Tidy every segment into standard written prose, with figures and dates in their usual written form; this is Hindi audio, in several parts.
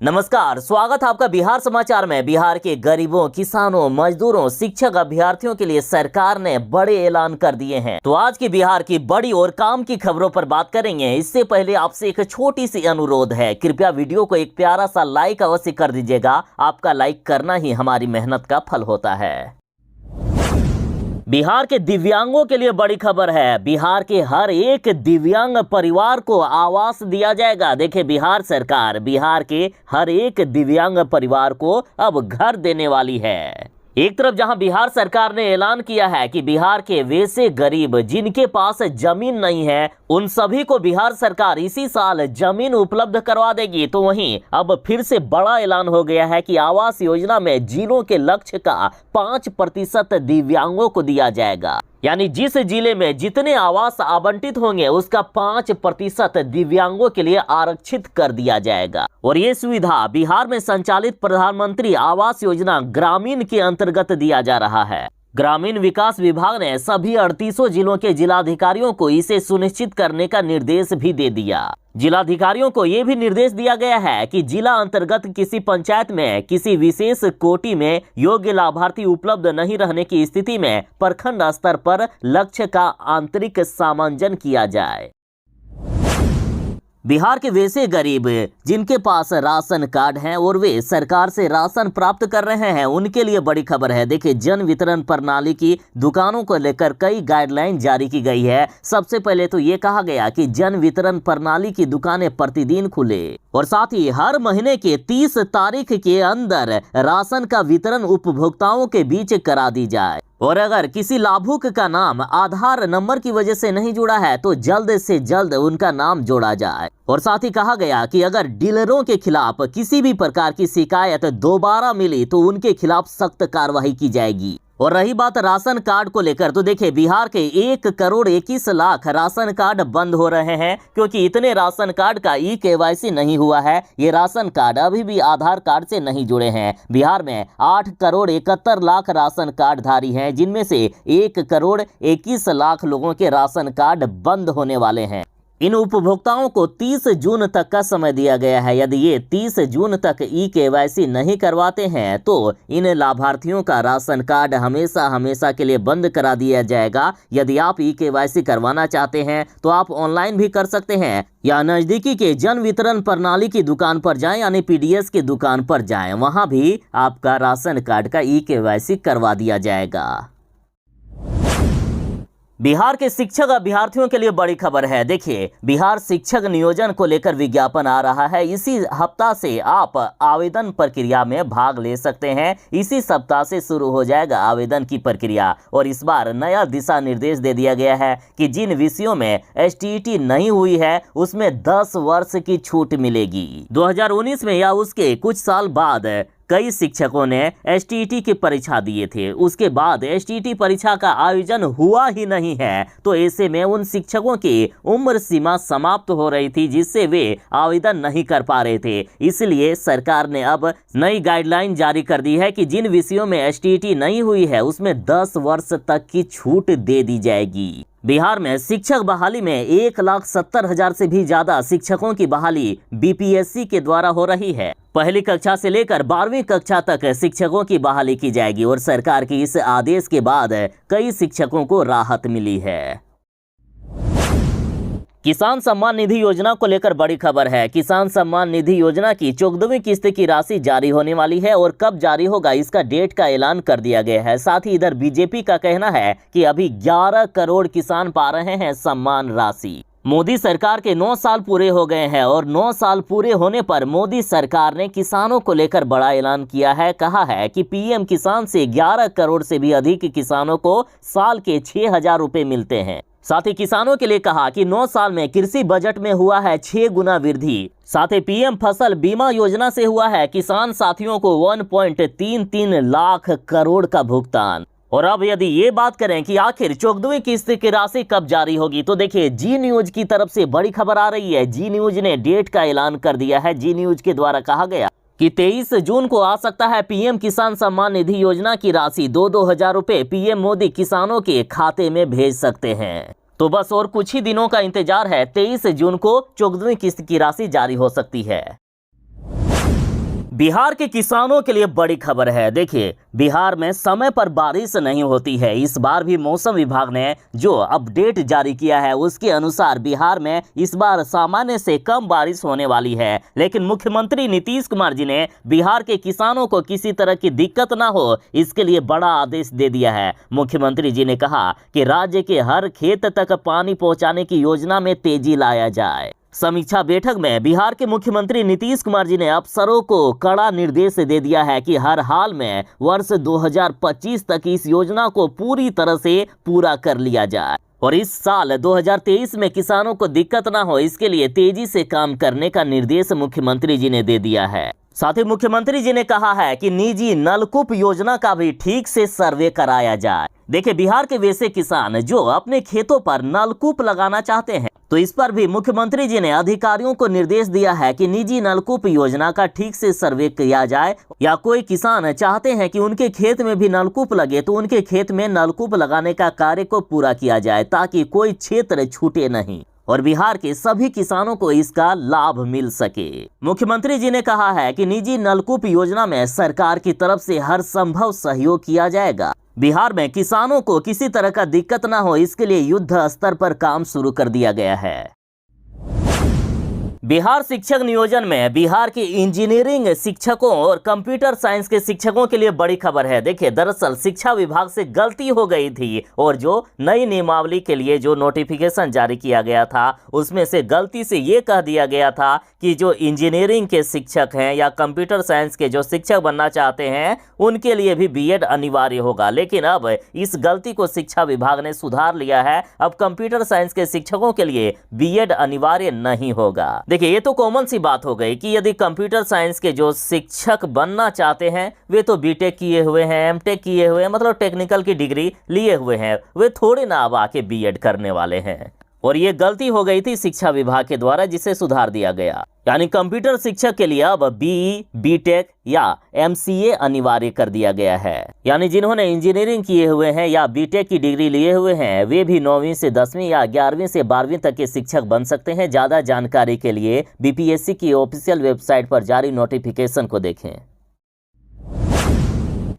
नमस्कार, स्वागत है आपका बिहार समाचार में। बिहार के गरीबों, किसानों, मजदूरों, शिक्षक, अभ्यर्थियों के लिए सरकार ने बड़े ऐलान कर दिए हैं। तो आज की बिहार की बड़ी और काम की खबरों पर बात करेंगे। इससे पहले आपसे एक छोटी सी अनुरोध है, कृपया वीडियो को एक प्यारा सा लाइक अवश्य कर दीजिएगा। आपका लाइक करना ही हमारी मेहनत का फल होता है। बिहार के दिव्यांगों के लिए बड़ी खबर है। बिहार के हर एक दिव्यांग परिवार को आवास दिया जाएगा। देखिए, बिहार सरकार बिहार के हर एक दिव्यांग परिवार को अब घर देने वाली है। एक तरफ जहां बिहार सरकार ने ऐलान किया है कि बिहार के वैसे गरीब जिनके पास जमीन नहीं है, उन सभी को बिहार सरकार इसी साल जमीन उपलब्ध करवा देगी, तो वहीं अब फिर से बड़ा ऐलान हो गया है कि आवास योजना में जिलों के लक्ष्य का 5% दिव्यांगों को दिया जाएगा। यानी जिस जिले में जितने आवास आवंटित होंगे उसका 5% दिव्यांगों के लिए आरक्षित कर दिया जाएगा। और ये सुविधा बिहार में संचालित प्रधानमंत्री आवास योजना ग्रामीण के अंतर्गत दिया जा रहा है। ग्रामीण विकास विभाग ने सभी 38 जिलों के जिलाधिकारियों को इसे सुनिश्चित करने का निर्देश भी दे दिया। जिलाधिकारियों को यह भी निर्देश दिया गया है कि जिला अंतर्गत किसी पंचायत में किसी विशेष कोटि में योग्य लाभार्थी उपलब्ध नहीं रहने की स्थिति में प्रखंड स्तर पर लक्ष्य का आंतरिक सामंजन किया जाए। बिहार के वैसे गरीब जिनके पास राशन कार्ड है और वे सरकार से राशन प्राप्त कर रहे हैं, उनके लिए बड़ी खबर है। देखिए, जन वितरण प्रणाली की दुकानों को लेकर कई गाइडलाइन जारी की गई है। सबसे पहले तो ये कहा गया कि जन वितरण प्रणाली की दुकानें प्रतिदिन खुले और साथ ही हर महीने के 30 तारीख के अंदर राशन का वितरण उपभोक्ताओं के बीच करा दी जाए। और अगर किसी लाभुक का नाम आधार नंबर की वजह से नहीं जुड़ा है तो जल्द से जल्द उनका नाम जोड़ा जाए। और साथ ही कहा गया कि अगर डीलरों के खिलाफ किसी भी प्रकार की शिकायत दोबारा मिली तो उनके खिलाफ सख्त कार्रवाई की जाएगी। और रही बात राशन कार्ड को लेकर, तो देखिए, बिहार के 1,21,00,000 राशन कार्ड बंद हो रहे हैं क्योंकि इतने राशन कार्ड का KYC नहीं हुआ है। ये राशन कार्ड अभी भी आधार कार्ड से नहीं जुड़े हैं। बिहार में 8,71,00,000 राशन कार्ड धारी हैं, जिनमें से 1,21,00,000 लोगों के राशन कार्ड बंद होने वाले हैं। इन उपभोक्ताओं को 30 जून तक का समय दिया गया है। यदि ये 30 जून तक KYC नहीं करवाते हैं तो इन लाभार्थियों का राशन कार्ड हमेशा के लिए बंद करा दिया जाएगा। यदि आप KYC करवाना चाहते हैं तो आप ऑनलाइन भी कर सकते हैं या नजदीकी के जन वितरण प्रणाली की दुकान पर जाएं, यानी PDS की दुकान पर जाएं, वहां भी आपका राशन कार्ड का KYC करवा दिया जाएगा। बिहार के शिक्षक अभ्यर्थियों के लिए बड़ी खबर है। देखिए, बिहार शिक्षक नियोजन को लेकर विज्ञापन आ रहा है। इसी हफ्ता से आप आवेदन प्रक्रिया में भाग ले सकते हैं। इसी सप्ताह से शुरू हो जाएगा आवेदन की प्रक्रिया। और इस बार नया दिशा निर्देश दे दिया गया है कि जिन विषयों में STET नहीं हुई है उसमें 10 वर्ष की छूट मिलेगी। 2019 में या उसके कुछ साल बाद कई शिक्षकों ने STET की परीक्षा दिए थे, उसके बाद STET परीक्षा का आयोजन हुआ ही नहीं है। तो ऐसे में उन शिक्षकों की उम्र सीमा समाप्त हो रही थी, जिससे वे आवेदन नहीं कर पा रहे थे। इसलिए सरकार ने अब नई गाइडलाइन जारी कर दी है कि जिन विषयों में STET नहीं हुई है उसमें 10 वर्ष तक की छूट दे दी जाएगी। बिहार में शिक्षक बहाली में 1,70,000 से भी ज्यादा शिक्षकों की बहाली BPSC के द्वारा हो रही है। पहली कक्षा से लेकर 12वीं कक्षा तक शिक्षकों की बहाली की जाएगी और सरकार के इस आदेश के बाद कई शिक्षकों को राहत मिली है। किसान सम्मान निधि योजना को लेकर बड़ी खबर है। किसान सम्मान निधि योजना की 14वीं किस्त की राशि जारी होने वाली है और कब जारी होगा इसका डेट का ऐलान कर दिया गया है। साथ ही इधर बीजेपी का कहना है कि अभी 11 करोड़ किसान पा रहे हैं सम्मान राशि। मोदी सरकार के 9 साल पूरे हो गए हैं और 9 साल पूरे होने पर मोदी सरकार ने किसानों को लेकर बड़ा ऐलान किया है। कहा है कि PM किसान से 11 करोड़ से भी अधिक किसानों को साल के 6,000 रुपए मिलते हैं। साथ ही किसानों के लिए कहा कि 9 साल में कृषि बजट में हुआ है 6 गुना वृद्धि। साथ ही PM फसल बीमा योजना से हुआ है किसान साथियों को 1.33 लाख करोड़ का भुगतान। और अब यदि ये बात करें कि आखिर 14वीं किस्त की राशि कब जारी होगी, तो देखिए, जी न्यूज की तरफ से बड़ी खबर आ रही है। जी न्यूज ने डेट का ऐलान कर दिया है। जी न्यूज के द्वारा कहा गया कि 23 जून को आ सकता है PM किसान सम्मान निधि योजना की राशि। 2-2 हजार रुपए PM मोदी किसानों के खाते में भेज सकते हैं। तो बस और कुछ ही दिनों का इंतजार है। 23 जून को 14वीं किस्त की राशि जारी हो सकती है। बिहार के किसानों के लिए बड़ी खबर है। देखिए, बिहार में समय पर बारिश नहीं होती है। इस बार भी मौसम विभाग ने जो अपडेट जारी किया है उसके अनुसार बिहार में इस बार सामान्य से कम बारिश होने वाली है। लेकिन मुख्यमंत्री नीतीश कुमार जी ने बिहार के किसानों को किसी तरह की दिक्कत ना हो इसके लिए बड़ा आदेश दे दिया है। मुख्यमंत्री जी ने कहा कि राज्य के हर खेत तक पानी पहुंचाने की योजना में तेजी लाया जाए। समीक्षा बैठक में बिहार के मुख्यमंत्री नीतीश कुमार जी ने अफसरों को कड़ा निर्देश दे दिया है कि हर हाल में वर्ष 2025 तक इस योजना को पूरी तरह से पूरा कर लिया जाए और इस साल 2023 में किसानों को दिक्कत ना हो इसके लिए तेजी से काम करने का निर्देश मुख्यमंत्री जी ने दे दिया है। साथ ही मुख्यमंत्री जी ने कहा है कि निजी नलकूप योजना का भी ठीक से सर्वे कराया जाए। देखिए, बिहार के वैसे किसान जो अपने खेतों पर नलकूप लगाना चाहते हैं तो इस पर भी मुख्यमंत्री जी ने अधिकारियों को निर्देश दिया है कि निजी नलकूप योजना का ठीक से सर्वे किया जाए या कोई किसान चाहते हैं कि उनके खेत में भी नलकूप लगे तो उनके खेत में नलकूप लगाने का कार्य को पूरा किया जाए ताकि कोई क्षेत्र छूटे नहीं और बिहार के सभी किसानों को इसका लाभ मिल सके। मुख्यमंत्री जी ने कहा है कि निजी नलकूप योजना में सरकार की तरफ से हर संभव सहयोग किया जाएगा। बिहार में किसानों को किसी तरह का दिक्कत ना हो इसके लिए युद्ध स्तर पर काम शुरू कर दिया गया है। बिहार शिक्षक नियोजन में बिहार के इंजीनियरिंग शिक्षकों और कंप्यूटर साइंस के शिक्षकों के लिए बड़ी खबर है। देखिए, दरअसल शिक्षा विभाग से गलती हो गई थी और जो नई नियमावली के लिए जो नोटिफिकेशन जारी किया गया था उसमें से गलती से ये कह दिया गया था कि जो इंजीनियरिंग के शिक्षक हैं या कंप्यूटर साइंस के जो शिक्षक बनना चाहते हैं उनके लिए भी बीएड अनिवार्य होगा। लेकिन अब इस गलती को शिक्षा विभाग ने सुधार लिया है। अब कंप्यूटर साइंस के शिक्षकों के लिए बीएड अनिवार्य नहीं होगा। देखिए, ये तो कॉमन सी बात हो गई कि यदि कंप्यूटर साइंस के जो शिक्षक बनना चाहते हैं वे तो बीटेक किए हुए हैं, एमटेक किए हुए हैं, मतलब टेक्निकल की डिग्री लिए हुए हैं, वे थोड़े ना अब आके बीएड करने वाले हैं। और ये गलती हो गई थी शिक्षा विभाग के द्वारा जिसे सुधार दिया गया। यानी कंप्यूटर शिक्षक के लिए अब बीई, बीटेक या एमसीए अनिवार्य कर दिया गया है। यानी जिन्होंने इंजीनियरिंग किए हुए हैं या बीटेक की डिग्री लिए हुए हैं वे भी 9वीं से 10वीं या 11वीं से 12वीं तक के शिक्षक बन सकते हैं। ज्यादा जानकारी के लिए बीपीएससी की ऑफिशियल वेबसाइट पर जारी नोटिफिकेशन को देखें।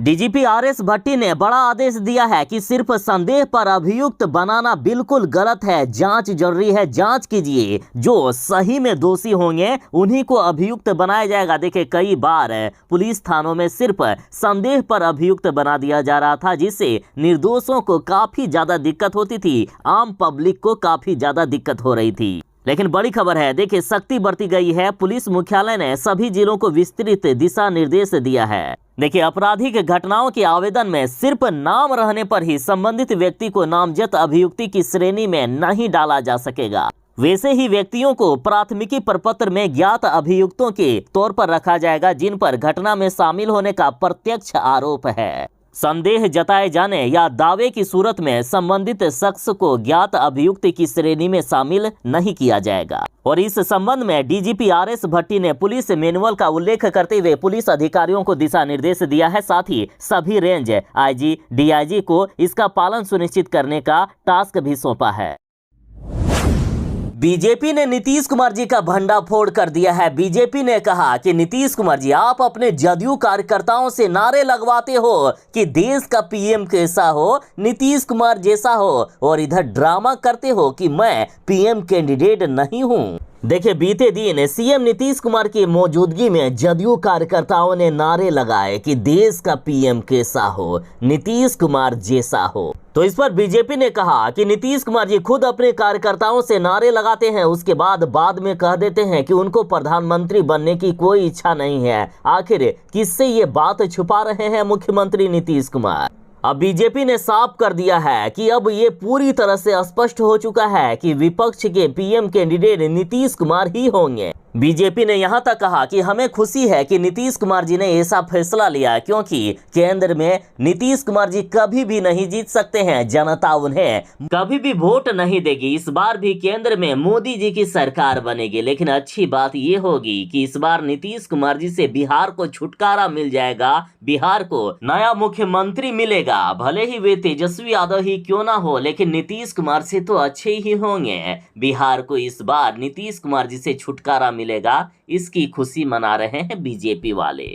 डीजीपी आरएस भट्टी ने बड़ा आदेश दिया है कि सिर्फ संदेह पर अभियुक्त बनाना बिल्कुल गलत है। जांच जरूरी है, जांच कीजिए। जो सही में दोषी होंगे उन्हीं को अभियुक्त बनाया जाएगा। देखिए, कई बार पुलिस थानों में सिर्फ संदेह पर अभियुक्त बना दिया जा रहा था जिससे निर्दोषों को काफी ज्यादा दिक्कत होती थी, आम पब्लिक को काफी ज्यादा दिक्कत हो रही थी। लेकिन बड़ी खबर है, देखिए सख्ती बरती गई है। पुलिस मुख्यालय ने सभी जिलों को विस्तृत दिशा निर्देश दिया है। देखिए, आपराधिक घटनाओं के आवेदन में सिर्फ नाम रहने पर ही संबंधित व्यक्ति को नामजद अभियुक्ति की श्रेणी में नहीं डाला जा सकेगा। वैसे ही व्यक्तियों को प्राथमिकी प्रपत्र में ज्ञात अभियुक्तों के तौर पर रखा जाएगा जिन पर घटना में शामिल होने का प्रत्यक्ष आरोप है। संदेह जताए जाने या दावे की सूरत में संबंधित शख्स को ज्ञात अभियुक्त की श्रेणी में शामिल नहीं किया जाएगा। और इस संबंध में डीजीपी आरएस भट्टी ने पुलिस मैनुअल का उल्लेख करते हुए पुलिस अधिकारियों को दिशा निर्देश दिया है। साथ ही सभी रेंज आईजी, डीआईजी को इसका पालन सुनिश्चित करने का टास्क भी सौंपा है। बीजेपी ने नीतीश कुमार जी का भंडाफोड़ कर दिया है। बीजेपी ने कहा कि नीतीश कुमार जी, आप अपने जदयू कार्यकर्ताओं से नारे लगवाते हो कि देश का पीएम कैसा हो, नीतीश कुमार जैसा हो, और इधर ड्रामा करते हो कि मैं पीएम कैंडिडेट नहीं हूं। देखिए, बीते दिन सीएम नीतीश कुमार की मौजूदगी में जदयू कार्यकर्ताओं ने नारे लगाए कि देश का पीएम कैसा हो, नीतीश कुमार जैसा हो। तो इस पर बीजेपी ने कहा कि नीतीश कुमार जी खुद अपने कार्यकर्ताओं से नारे लगाते हैं, उसके बाद में कह देते हैं कि उनको प्रधानमंत्री बनने की कोई इच्छा नहीं है। आखिर किससे ये बात छुपा रहे हैं मुख्यमंत्री नीतीश कुमार? अब बीजेपी ने साफ कर दिया है कि अब ये पूरी तरह से स्पष्ट हो चुका है कि विपक्ष के पीएम कैंडिडेट नीतीश कुमार ही होंगे। बीजेपी ने यहां तक कहा कि हमें खुशी है कि नीतीश कुमार जी ने ऐसा फैसला लिया क्योंकि केंद्र में नीतीश कुमार जी कभी भी नहीं जीत सकते हैं। जनता उन्हें कभी भी वोट नहीं देगी। इस बार भी केंद्र में मोदी जी की सरकार बनेगी। लेकिन अच्छी बात ये होगी कि इस बार नीतीश कुमार जी से बिहार को छुटकारा मिल जाएगा, बिहार को नया मुख्यमंत्री मिलेगा। भले ही वे तेजस्वी यादव ही क्यों ना हो, लेकिन नीतीश कुमार से तो अच्छे ही होंगे। बिहार को इस बार नीतीश कुमार जी से छुटकारा मिलेगा, इसकी खुशी मना रहे हैं बीजेपी वाले।